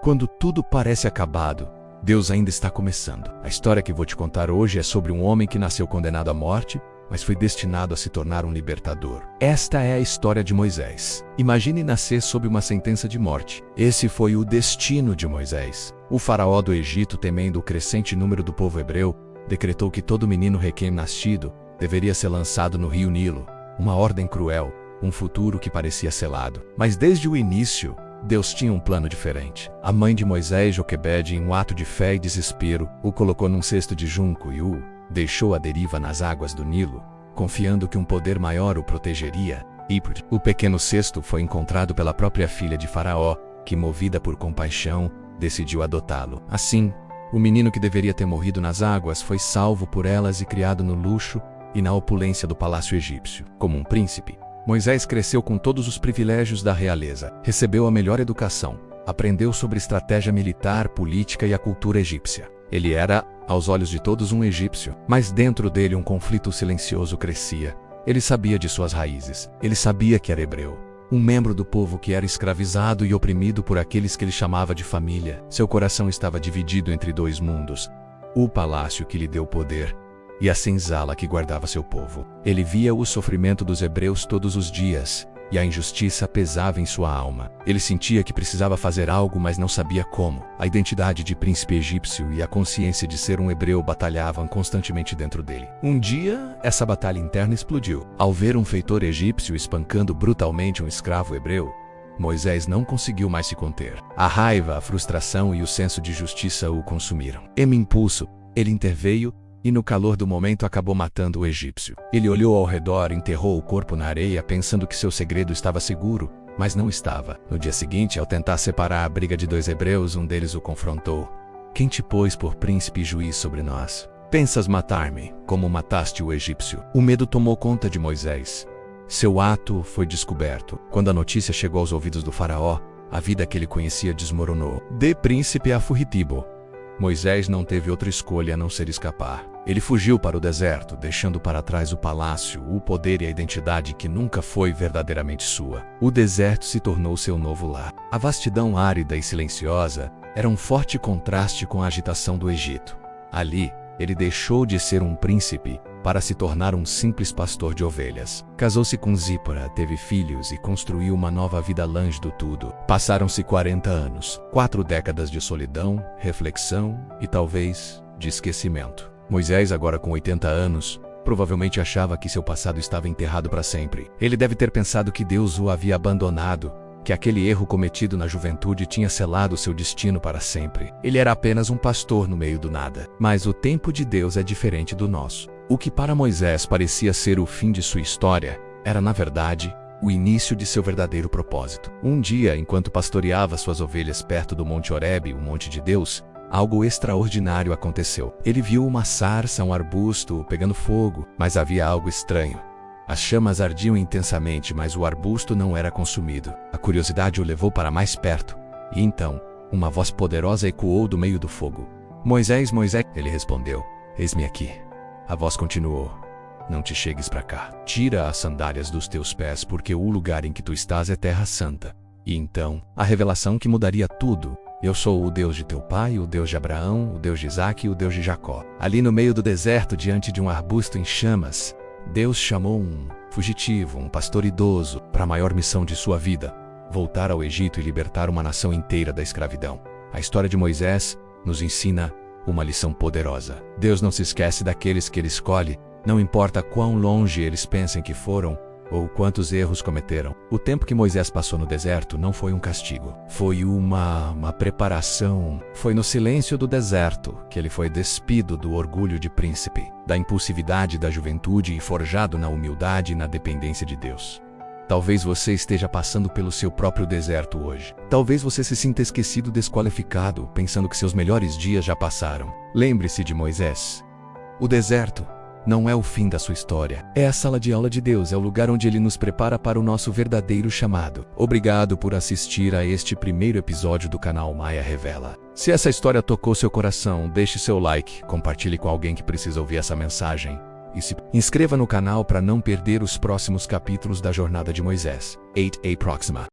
Quando tudo parece acabado, Deus ainda está começando. A história que vou te contar hoje é sobre um homem que nasceu condenado à morte, mas foi destinado a se tornar um libertador. Esta é a história de Moisés. Imagine nascer sob uma sentença de morte. Esse foi o destino de Moisés. O faraó do Egito, temendo o crescente número do povo hebreu, decretou que todo menino recém-nascido deveria ser lançado no rio Nilo. Uma ordem cruel, um futuro que parecia selado. Mas desde o início, Deus tinha um plano diferente. A mãe de Moisés, Joquebede, em um ato de fé e desespero, o colocou num cesto de junco e o deixou à deriva nas águas do Nilo, confiando que um poder maior o protegeria. E o pequeno cesto foi encontrado pela própria filha de Faraó, que, movida por compaixão, decidiu adotá-lo. Assim, o menino que deveria ter morrido nas águas foi salvo por elas e criado no luxo e na opulência do palácio egípcio. Como um príncipe, Moisés cresceu com todos os privilégios da realeza, recebeu a melhor educação, aprendeu sobre estratégia militar, política e a cultura egípcia. Ele era, aos olhos de todos, um egípcio, mas dentro dele um conflito silencioso crescia. Ele sabia de suas raízes, ele sabia que era hebreu, um membro do povo que era escravizado e oprimido por aqueles que ele chamava de família. Seu coração estava dividido entre dois mundos: o palácio que lhe deu poder e a senzala que guardava seu povo. Ele via o sofrimento dos hebreus todos os dias, e a injustiça pesava em sua alma. Ele sentia que precisava fazer algo, mas não sabia como. A identidade de príncipe egípcio e a consciência de ser um hebreu batalhavam constantemente dentro dele. Um dia, essa batalha interna explodiu. Ao ver um feitor egípcio espancando brutalmente um escravo hebreu, Moisés não conseguiu mais se conter. A raiva, a frustração e o senso de justiça o consumiram. Em impulso, ele interveio e no calor do momento acabou matando o egípcio. Ele olhou ao redor, enterrou o corpo na areia, pensando que seu segredo estava seguro, mas não estava. No dia seguinte, ao tentar separar a briga de dois hebreus, um deles o confrontou: "Quem te pôs por príncipe e juiz sobre nós? Pensas matar-me, como mataste o egípcio?" O medo tomou conta de Moisés. Seu ato foi descoberto. Quando a notícia chegou aos ouvidos do faraó, a vida que ele conhecia desmoronou. De príncipe a fugitivo, Moisés não teve outra escolha a não ser escapar. Ele fugiu para o deserto, deixando para trás o palácio, o poder e a identidade que nunca foi verdadeiramente sua. O deserto se tornou seu novo lar. A vastidão árida e silenciosa era um forte contraste com a agitação do Egito. Ali, ele deixou de ser um príncipe para se tornar um simples pastor de ovelhas. Casou-se com Zípora, teve filhos e construiu uma nova vida longe do tudo. Passaram-se 40 anos, 4 décadas de solidão, reflexão e talvez de esquecimento. Moisés, agora com 80 anos, provavelmente achava que seu passado estava enterrado para sempre. Ele deve ter pensado que Deus o havia abandonado, que aquele erro cometido na juventude tinha selado seu destino para sempre. Ele era apenas um pastor no meio do nada. Mas o tempo de Deus é diferente do nosso. O que para Moisés parecia ser o fim de sua história, era na verdade o início de seu verdadeiro propósito. Um dia, enquanto pastoreava suas ovelhas perto do Monte Horebe, o monte de Deus, algo extraordinário aconteceu. Ele viu uma sarça, um arbusto, pegando fogo, mas havia algo estranho. As chamas ardiam intensamente, mas o arbusto não era consumido. A curiosidade o levou para mais perto, e então, uma voz poderosa ecoou do meio do fogo: "Moisés, Moisés!" Ele respondeu: "Eis-me aqui." A voz continuou: "Não te chegues para cá. Tira as sandálias dos teus pés, porque o lugar em que tu estás é terra santa." E então, a revelação que mudaria tudo: "Eu sou o Deus de teu pai, o Deus de Abraão, o Deus de Isaque e o Deus de Jacó." Ali no meio do deserto, diante de um arbusto em chamas, Deus chamou um fugitivo, um pastor idoso, para a maior missão de sua vida: voltar ao Egito e libertar uma nação inteira da escravidão. A história de Moisés nos ensina uma lição poderosa. Deus não se esquece daqueles que Ele escolhe, não importa quão longe eles pensem que foram ou quantos erros cometeram. O tempo que Moisés passou no deserto não foi um castigo, foi uma preparação. Foi no silêncio do deserto que ele foi despido do orgulho de príncipe, da impulsividade da juventude e forjado na humildade e na dependência de Deus. Talvez você esteja passando pelo seu próprio deserto hoje. Talvez você se sinta esquecido, desqualificado, pensando que seus melhores dias já passaram. Lembre-se de Moisés. O deserto não é o fim da sua história. É a sala de aula de Deus, é o lugar onde Ele nos prepara para o nosso verdadeiro chamado. Obrigado por assistir a este primeiro episódio do canal Maia Revela. Se essa história tocou seu coração, deixe seu like, compartilhe com alguém que precisa ouvir essa mensagem. E se inscreva no canal para não perder os próximos capítulos da jornada de Moisés. 8a Proxima.